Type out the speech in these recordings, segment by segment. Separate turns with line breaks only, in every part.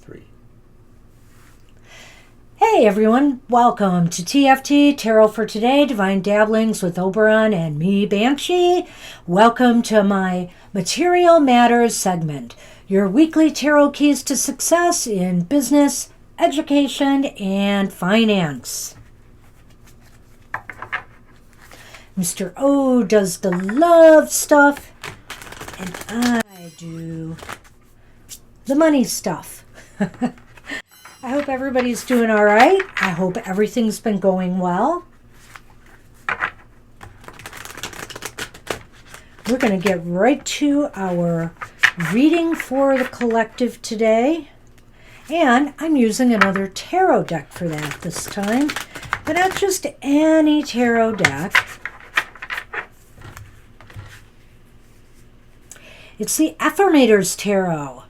3.
Hey everyone, welcome to TFT Tarot for Today, Divine Dabblings with Oberon and me, Banshee. Welcome to my Material Matters segment, your weekly tarot keys to success in business, education, and finance. Mr. O does the love stuff, and I do the money stuff. I hope everybody's doing all right. I hope everything's been going well. We're going to get right to our reading for the collective today. And I'm using another tarot deck for that this time. But not just any tarot deck. It's the Affirmators Tarot.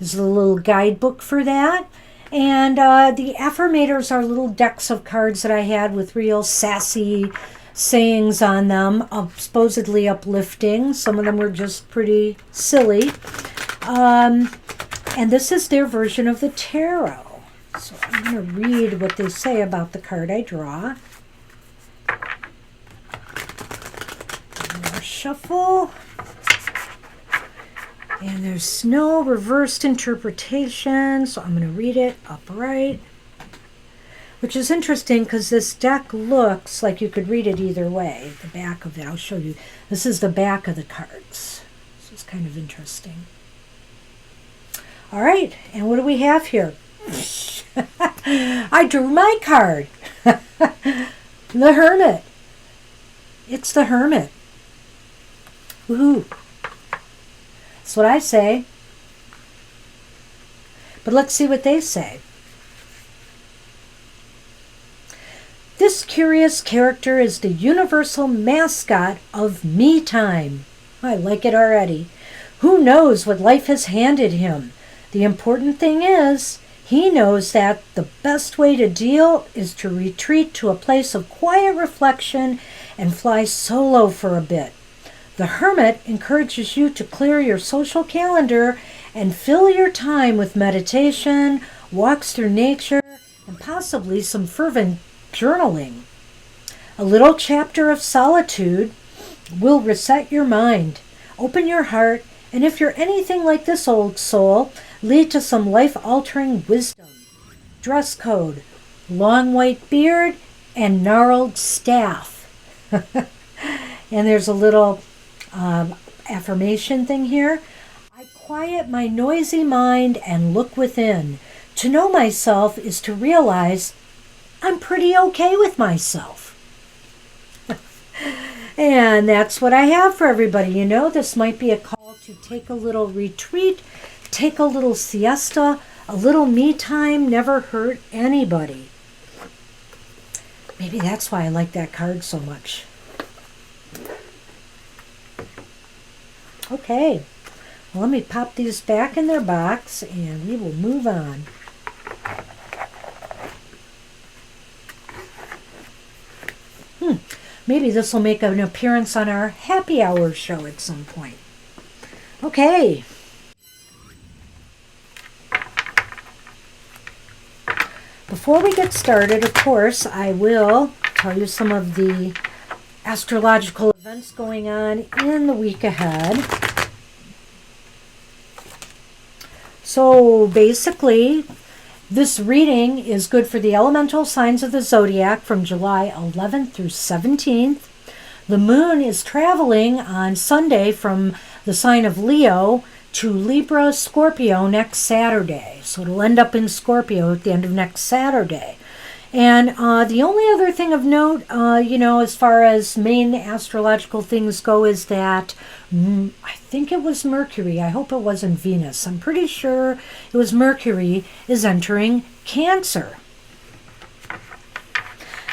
There's a little guidebook for that. And the Affirmators are little decks of cards that I had with real sassy sayings on them, supposedly uplifting. Some of them were just pretty silly. And this is their version of the tarot. So I'm going to read what they say about the card I draw. More shuffle. And there's no reversed interpretation, so I'm going to read it upright. Which is interesting because this deck looks like you could read it either way. The back of it, I'll show you. This is the back of the cards. So it's kind of interesting. All right, and what do we have here? I drew my card. The Hermit. It's the Hermit. Woohoo. That's what I say. But let's see what they say. This curious character is the universal mascot of me time. I like it already. Who knows what life has handed him? The important thing is, he knows that the best way to deal is to retreat to a place of quiet reflection and fly solo for a bit. The Hermit encourages you to clear your social calendar and fill your time with meditation, walks through nature, and possibly some fervent journaling. A little chapter of solitude will reset your mind, open your heart, and if you're anything like this old soul, lead to some life-altering wisdom. Dress code, long white beard, and gnarled staff. And there's a little affirmation thing here. I quiet my noisy mind and look within. To know myself is to realize I'm pretty okay with myself. And that's what I have for everybody. You know, this might be a call to take a little retreat, take a little siesta, a little me time, never hurt anybody. Maybe that's why I like that card so much. Okay, well, let me pop these back in their box and we will move on. Maybe this will make an appearance on our happy hour show at some point. Okay. Before we get started, of course, I will tell you some of the astrological events going on in the week ahead. So basically, this reading is good for the elemental signs of the Zodiac from July 11th through 17th. The moon is traveling on Sunday from the sign of Leo to Libra, Scorpio next Saturday. So it'll end up in Scorpio at the end of next Saturday. And the only other thing of note, as far as main astrological things go, is that I think it was Mercury. I hope it wasn't Venus. I'm pretty sure it was Mercury is entering Cancer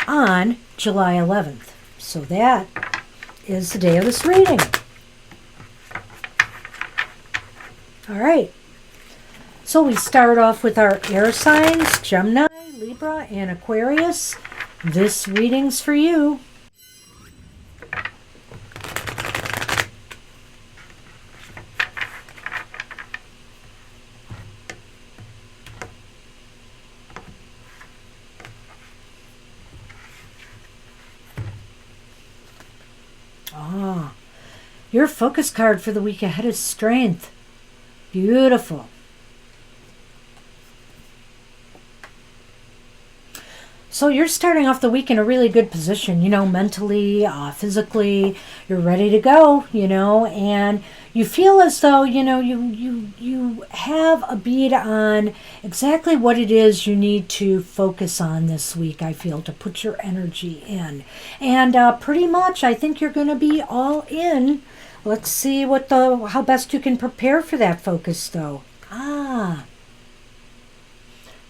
on July 11th. So that is the day of this reading. All right. So we start off with our air signs, Gemini, Libra, and Aquarius. This reading's for you. Your focus card for the week ahead is Strength. Beautiful. So you're starting off the week in a really good position, mentally, physically, you're ready to go, and you feel as though, you have a bead on exactly what it is you need to focus on this week, I feel, to put your energy in. And pretty much, I think you're going to be all in. Let's see how best you can prepare for that focus, though. You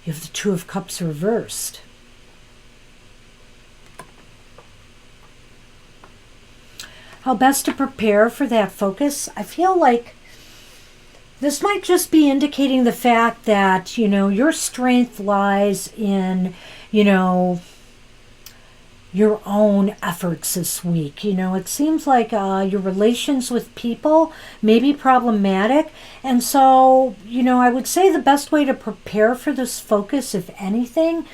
have the Two of Cups reversed. How best to prepare for that focus? I feel like this might just be indicating the fact that, your strength lies in, your own efforts this week. It seems like your relations with people may be problematic. And so, I would say the best way to prepare for this focus, if anything,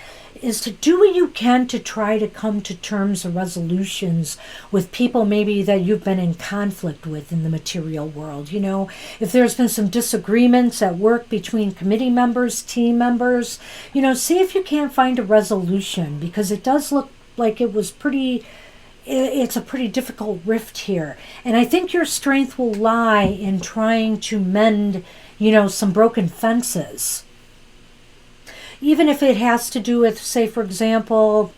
is to do what you can to try to come to terms or resolutions with people maybe that you've been in conflict with in the material world. If there's been some disagreements at work between committee members, team members, see if you can't find a resolution, because it does look like it's a pretty difficult rift here. And I think your strength will lie in trying to mend, some broken fences. Even if it has to do with, say, for example,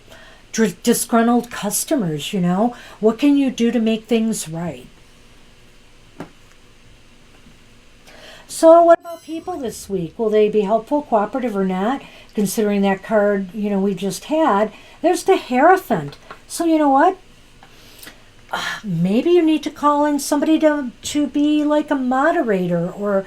disgruntled customers, what can you do to make things right? So what about people this week? Will they be helpful, cooperative, or not? Considering that card, we just had, there's the Hierophant. So you know what? Maybe you need to call in somebody to be like a moderator, or,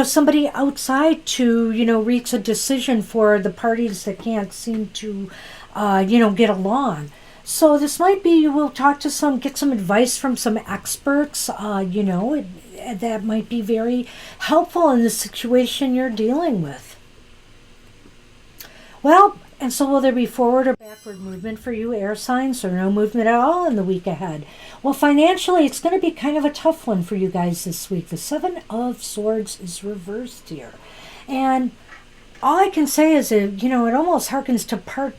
somebody outside to, reach a decision for the parties that can't seem to, get along. So this might be, you will get some advice from some experts, that might be very helpful in the situation you're dealing with. Well, and so will there be forward or backward movement for you air signs, or no movement at all in the week ahead? Well, financially, it's going to be kind of a tough one for you guys this week. The Seven of Swords is reversed here. And all I can say is, it almost harkens to part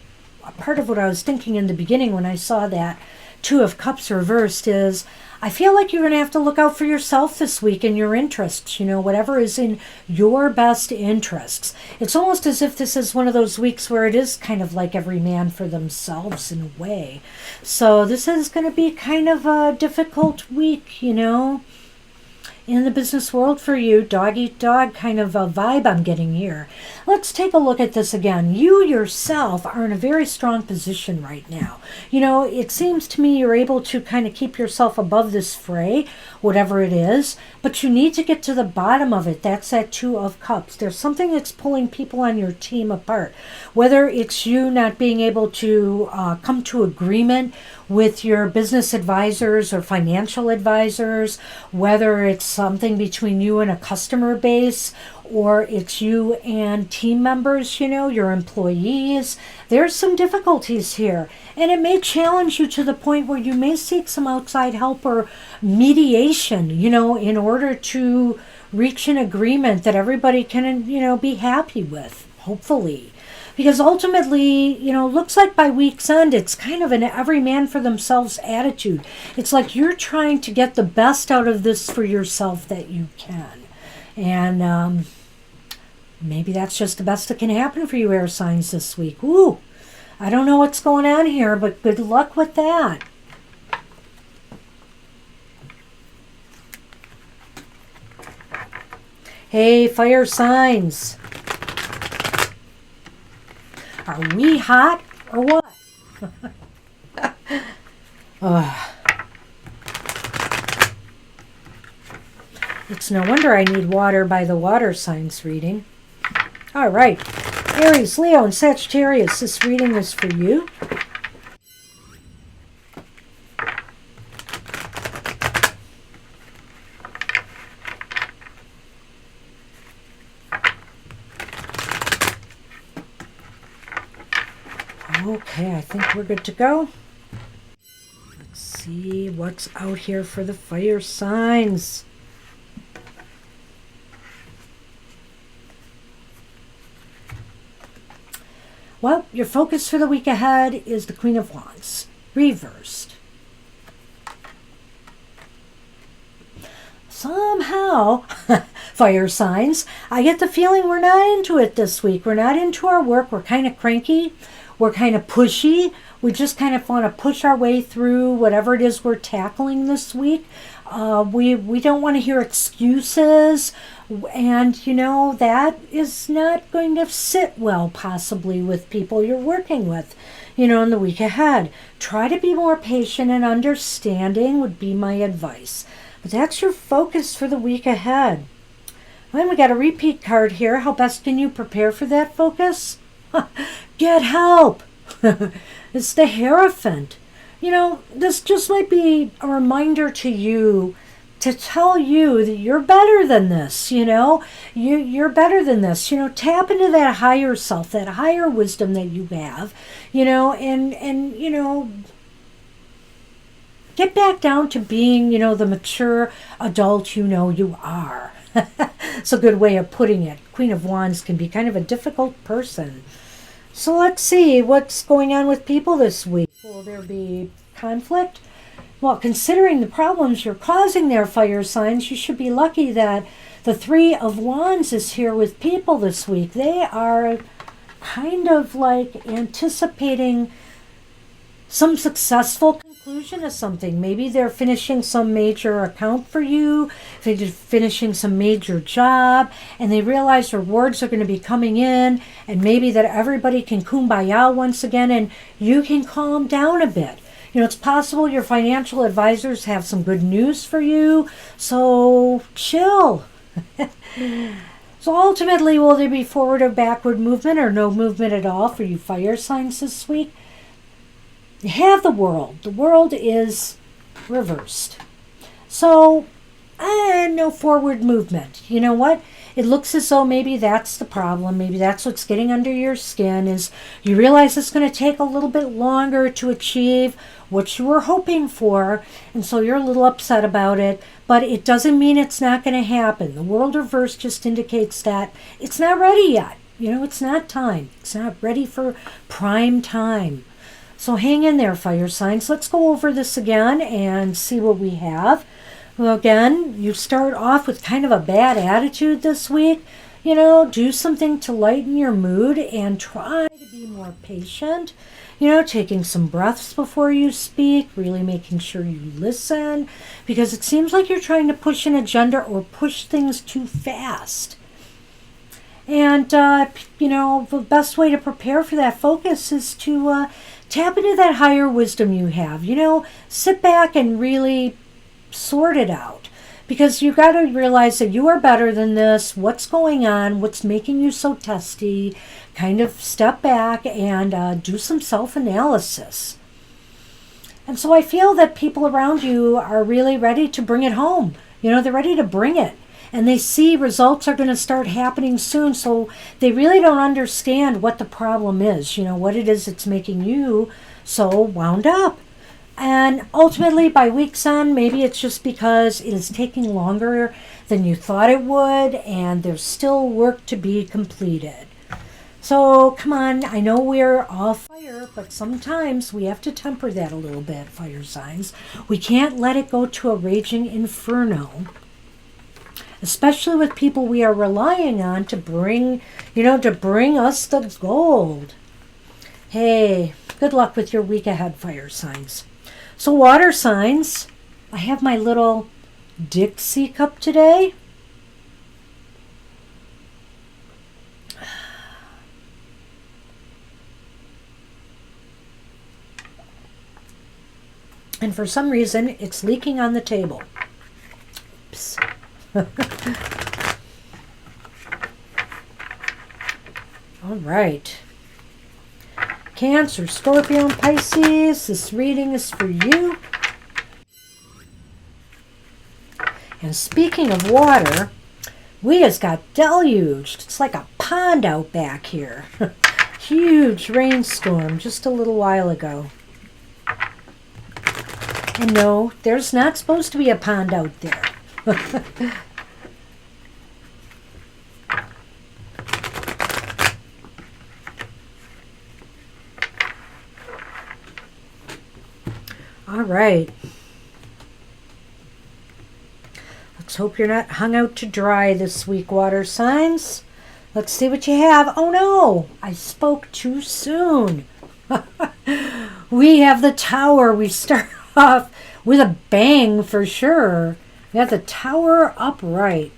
of what I was thinking in the beginning when I saw that Two of Cups reversed is, I feel like you're going to have to look out for yourself this week and your interests, whatever is in your best interests. It's almost as if this is one of those weeks where it is kind of like every man for themselves in a way. So this is going to be kind of a difficult week, in the business world for you. Dog eat dog kind of a vibe I'm getting here. Let's take a look at this again. You yourself are in a very strong position right now. It seems to me you're able to kind of keep yourself above this fray, whatever it is, but you need to get to the bottom of it. That's that Two of Cups. There's something that's pulling people on your team apart, whether it's you not being able to come to agreement with your business advisors or financial advisors, whether it's something between you and a customer base, or it's you and team members, your employees. There's some difficulties here, and it may challenge you to the point where you may seek some outside help or mediation, in order to reach an agreement that everybody can, be happy with, hopefully. Because ultimately, looks like by week's end, it's kind of an every man for themselves attitude. It's like you're trying to get the best out of this for yourself that you can. And maybe that's just the best that can happen for you air signs this week. Ooh, I don't know what's going on here, but good luck with that. Hey, fire signs. Are we hot or what? It's no wonder I need water by the water signs reading. All right. Aries, Leo, and Sagittarius, this reading is for you. Okay, I think we're good to go. Let's see see what's out here for the fire signs. Well, your focus for the week ahead is the Queen of Wands, reversed. Somehow, fire signs, I get the feeling we're not into it this week. We're not into our work. We're kind of cranky. We're kind of pushy. We just kind of want to push our way through whatever it is we're tackling this week. We don't want to hear excuses. And, you know, that is not going to sit well possibly with people you're working with, you know, in the week ahead. Try to be more patient and understanding would be my advice. But that's your focus for the week ahead. Well, we got a repeat card here. How best can you prepare for that focus? Get help. It's the Hierophant. You know, this just might be a reminder to you to tell you that you're better than this, you know. You're better than this. You know, tap into that higher self, that higher wisdom that you have, you know, and you know, get back down to being, you know, the mature adult you know you are. It's a good way of putting it. Queen of Wands can be kind of a difficult person. So let's see what's going on with people this week. Will there be conflict? Well, considering the problems you're causing there, fire signs, you should be lucky that the Three of Wands is here with people this week. They are kind of like anticipating some successful conclusion of something. Maybe they're finishing some major account for you, they're finishing some major job, and they realize rewards are going to be coming in, and maybe that everybody can kumbaya once again, and you can calm down a bit. You know, it's possible your financial advisors have some good news for you, so chill. So ultimately, will there be forward or backward movement or no movement at all for you fire signs this week? You have the World. The World is reversed. So, no forward movement. You know what? It looks as though maybe that's the problem. Maybe that's what's getting under your skin is you realize it's going to take a little bit longer to achieve what you were hoping for. And so you're a little upset about it. But it doesn't mean it's not going to happen. The World reverse just indicates that it's not ready yet. You know, it's not time. It's not ready for prime time. So hang in there, fire signs. Let's go over this again and see what we have. Well, again, you start off with kind of a bad attitude this week. You know, do something to lighten your mood and try to be more patient. You know, taking some breaths before you speak, really making sure you listen, because it seems like you're trying to push an agenda or push things too fast. And, you know, the best way to prepare for that focus is to tap into that higher wisdom you have. You know, sit back and really sort it out. Because you got to realize that you are better than this. What's going on? What's making you so testy? Kind of step back and do some self-analysis. And so I feel that people around you are really ready to bring it home. You know, they're ready to bring it. And they see results are going to start happening soon. So they really don't understand what the problem is. You know, what it is that's making you so wound up. And ultimately, by week's end, maybe it's just because it is taking longer than you thought it would, and there's still work to be completed. So, come on, I know we're all fire, but sometimes we have to temper that a little bit, fire signs. We can't let it go to a raging inferno, especially with people we are relying on to bring, to bring us the gold. Hey, good luck with your week ahead, fire signs. So water signs, I have my little Dixie cup today. And for some reason, it's leaking on the table. Oops. All right. Cancer, Scorpio, and Pisces, this reading is for you. And speaking of water, we just got deluged. It's like a pond out back here. Huge rainstorm just a little while ago. And no, there's not supposed to be a pond out there. All right. Let's hope you're not hung out to dry this week, water signs. Let's see what you have. Oh no, I spoke too soon. We have the Tower. We start off with a bang for sure. We have the Tower upright.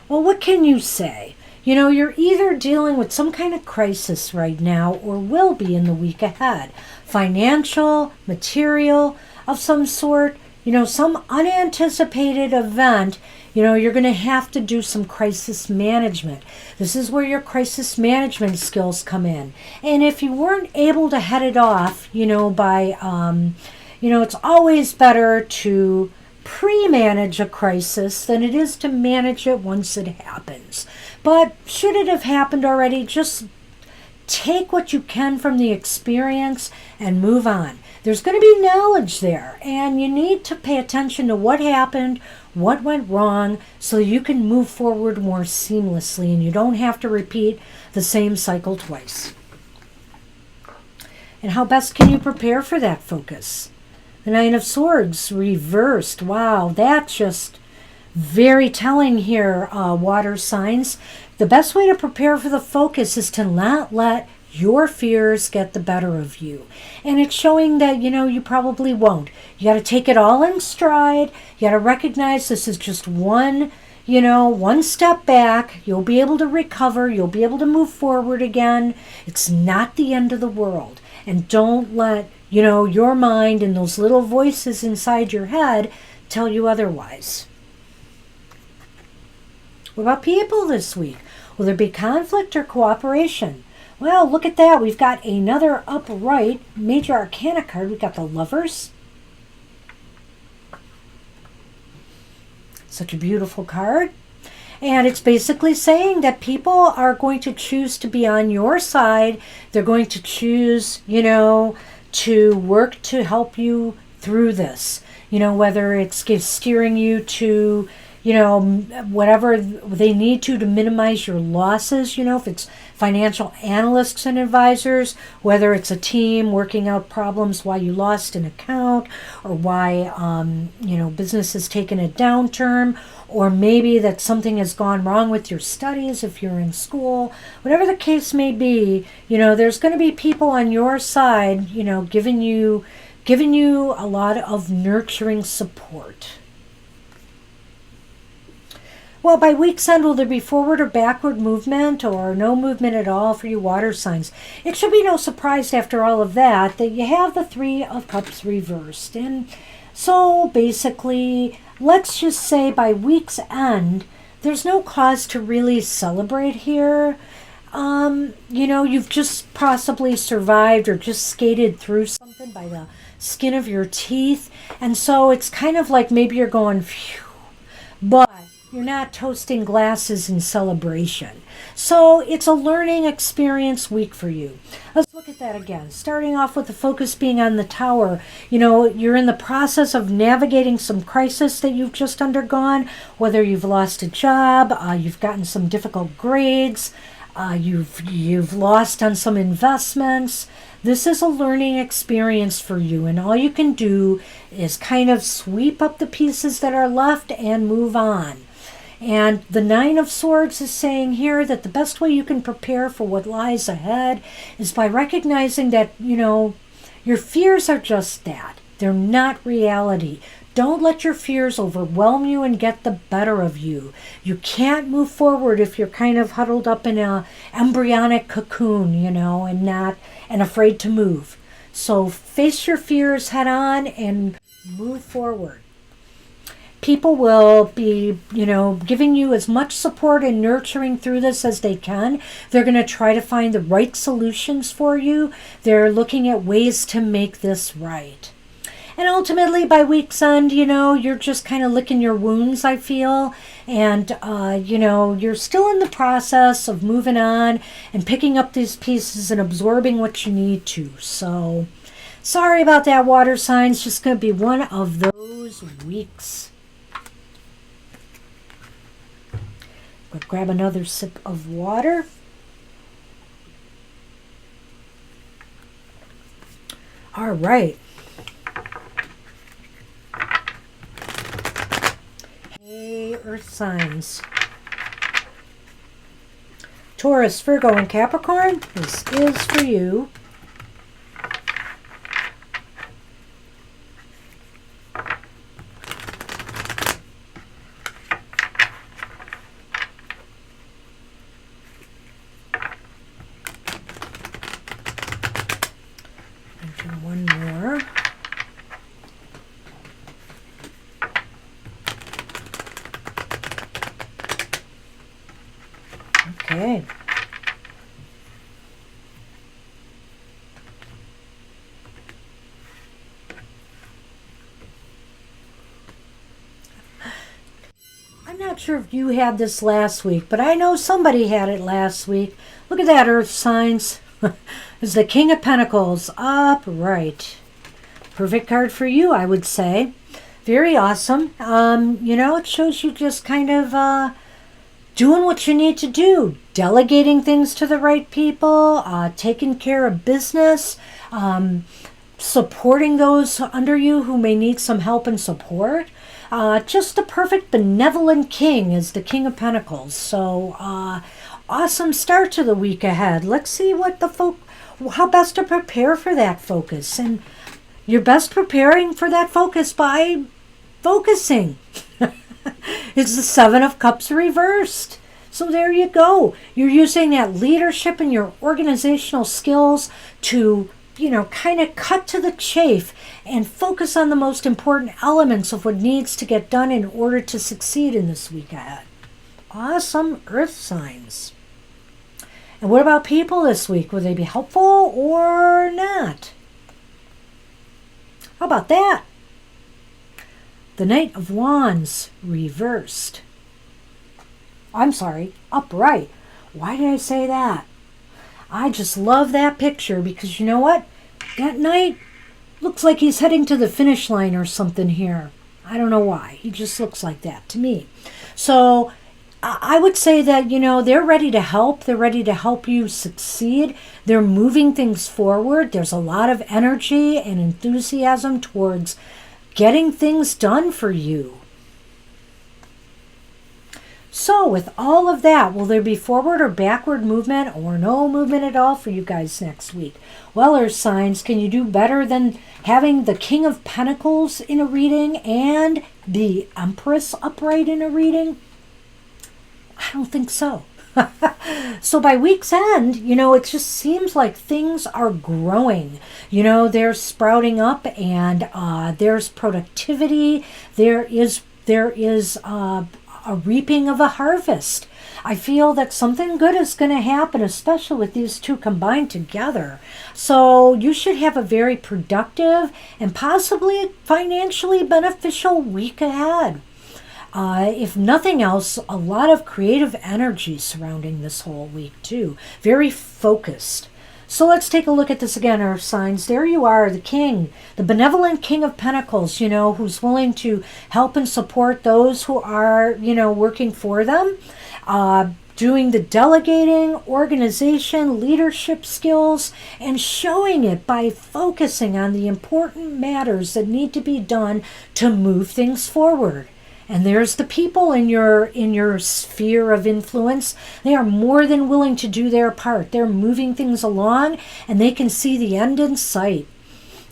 Well, what can you say? You know, you're either dealing with some kind of crisis right now or will be in the week ahead. Financial, material, of some sort, you know, some unanticipated event. You know, you're going to have to do some crisis management. This is where your crisis management skills come in. And if you weren't able to head it off, you know, by, it's always better to pre-manage a crisis than it is to manage it once it happens. But should it have happened already, just take what you can from the experience and move on. There's going to be knowledge there, and you need to pay attention to what happened, what went wrong, so you can move forward more seamlessly and you don't have to repeat the same cycle twice. And how best can you prepare for that focus? The Nine of Swords reversed. Wow, that's just very telling here, water signs. The best way to prepare for the focus is to not let your fears get the better of you. And it's showing that, you know, you probably won't. You got to take it all in stride. You got to recognize this is just one step back. You'll be able to recover. You'll be able to move forward again. It's not the end of the world. And don't let, your mind and those little voices inside your head tell you otherwise. What about people this week? Will there be conflict or cooperation? Well, look at that. We've got another upright major arcana card. We've got the Lovers. Such a beautiful card. And it's basically saying that people are going to choose to be on your side. They're going to choose, to work to help you through this. Whether it's steering you to whatever they need to minimize your losses, if it's financial analysts and advisors, whether it's a team working out problems why you lost an account or why, business has taken a downturn, or maybe that something has gone wrong with your studies if you're in school, whatever the case may be, there's going to be people on your side, giving you a lot of nurturing support. Well, by week's end, will there be forward or backward movement or no movement at all for you water signs? It should be no surprise after all of that you have the Three of Cups reversed. And so basically, let's just say by week's end, there's no cause to really celebrate here. You've just possibly survived or just skated through something by the skin of your teeth. And so it's kind of like maybe you're going, phew, but you're not toasting glasses in celebration. So it's a learning experience week for you. Let's look at that again. Starting off with the focus being on the Tower. You're in the process of navigating some crisis that you've just undergone, whether you've lost a job, you've gotten some difficult grades, you've lost on some investments. This is a learning experience for you, and all you can do is kind of sweep up the pieces that are left and move on. And the Nine of Swords is saying here that the best way you can prepare for what lies ahead is by recognizing that, your fears are just that. They're not reality. Don't let your fears overwhelm you and get the better of you. You can't move forward if you're kind of huddled up in a embryonic cocoon, and afraid to move. So face your fears head on and move forward. People will be, giving you as much support and nurturing through this as they can. They're going to try to find the right solutions for you. They're looking at ways to make this right. And ultimately, by week's end, you're just kind of licking your wounds, I feel. And, you're still in the process of moving on and picking up these pieces and absorbing what you need to. So Sorry about that, water signs. Just going to be one of those weeks. We'll grab another sip of water. All right. Hey, earth signs. Taurus, Virgo, and Capricorn, this is for you. One more. Okay. I'm not sure if you had this last week, but I know somebody had it last week. Look at that, earth signs. It's the King of Pentacles, upright. Perfect card for you, I would say. Very awesome. It shows you just kind of doing what you need to do. Delegating things to the right people, taking care of business, supporting those under you who may need some help and support. Just the perfect benevolent king is the King of Pentacles. So, awesome start to the week ahead. Let's see what how best to prepare for that focus. And you're best preparing for that focus by focusing. It's the Seven of Cups reversed. So there you go. You're using that leadership and your organizational skills to, kind of cut to the chase and focus on the most important elements of what needs to get done in order to succeed in this week ahead. Awesome, earth signs. And what about people this week? Will they be helpful or not? How about that? The Knight of Wands reversed. I'm sorry, upright. Why did I say that? I just love that picture because you know what? That knight looks like he's heading to the finish line or something here. I don't know why. He just looks like that to me. So I would say that, they're ready to help. They're ready to help you succeed. They're moving things forward. There's a lot of energy and enthusiasm towards getting things done for you. So with all of that, will there be forward or backward movement or no movement at all for you guys next week? Well, earth signs, can you do better than having the King of Pentacles in a reading and the Empress upright in a reading? I don't think so. So by week's end, it just seems like things are growing. They're sprouting up and there's productivity. There is a reaping of a harvest. I feel that something good is going to happen, especially with these two combined together. So you should have a very productive and possibly financially beneficial week ahead. If nothing else, a lot of creative energy surrounding this whole week too. Very focused. So let's take a look at this again, earth signs. There you are, the king, the benevolent King of Pentacles, who's willing to help and support those who are, working for them, doing the delegating, organization, leadership skills, and showing it by focusing on the important matters that need to be done to move things forward. And there's the people in your sphere of influence. They are more than willing to do their part. They're moving things along and they can see the end in sight.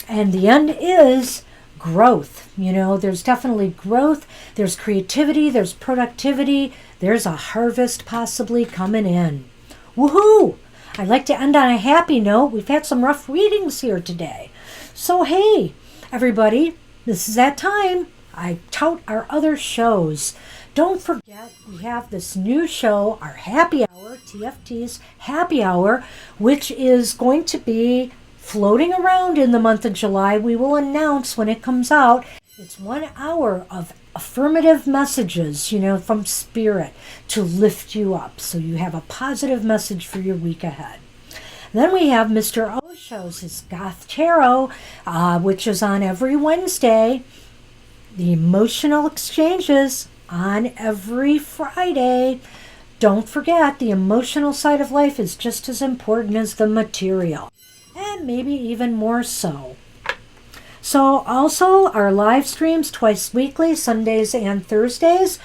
And the end is growth. There's definitely growth. There's creativity. There's productivity. There's a harvest possibly coming in. Woohoo! I'd like to end on a happy note. We've had some rough readings here today. So hey, everybody, this is that time. I tout our other shows. Don't forget, we have this new show, our happy hour, TFT's happy hour, which is going to be floating around in the month of July. We will announce when it comes out. It's 1 hour of affirmative messages, from spirit to lift you up. So you have a positive message for your week ahead. Then we have Mr. O shows his Goth Tarot, which is on every Wednesday. The Emotional Exchanges on every Friday. Don't forget, the emotional side of life is just as important as the material, and maybe even more so. So also our live streams twice weekly, Sundays and Thursdays.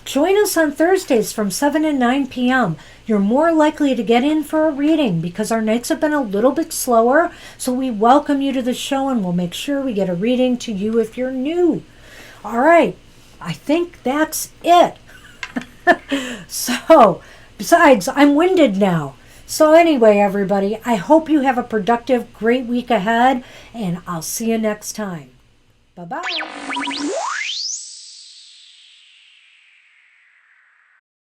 Join us on Thursdays from 7 and 9 p.m. You're more likely to get in for a reading because our nights have been a little bit slower, so we welcome you to the show and we'll make sure we get a reading to you if you're new. All right, I think that's it. So, besides, I'm winded now. So anyway, everybody, I hope you have a productive, great week ahead, and I'll see you next time. Bye-bye.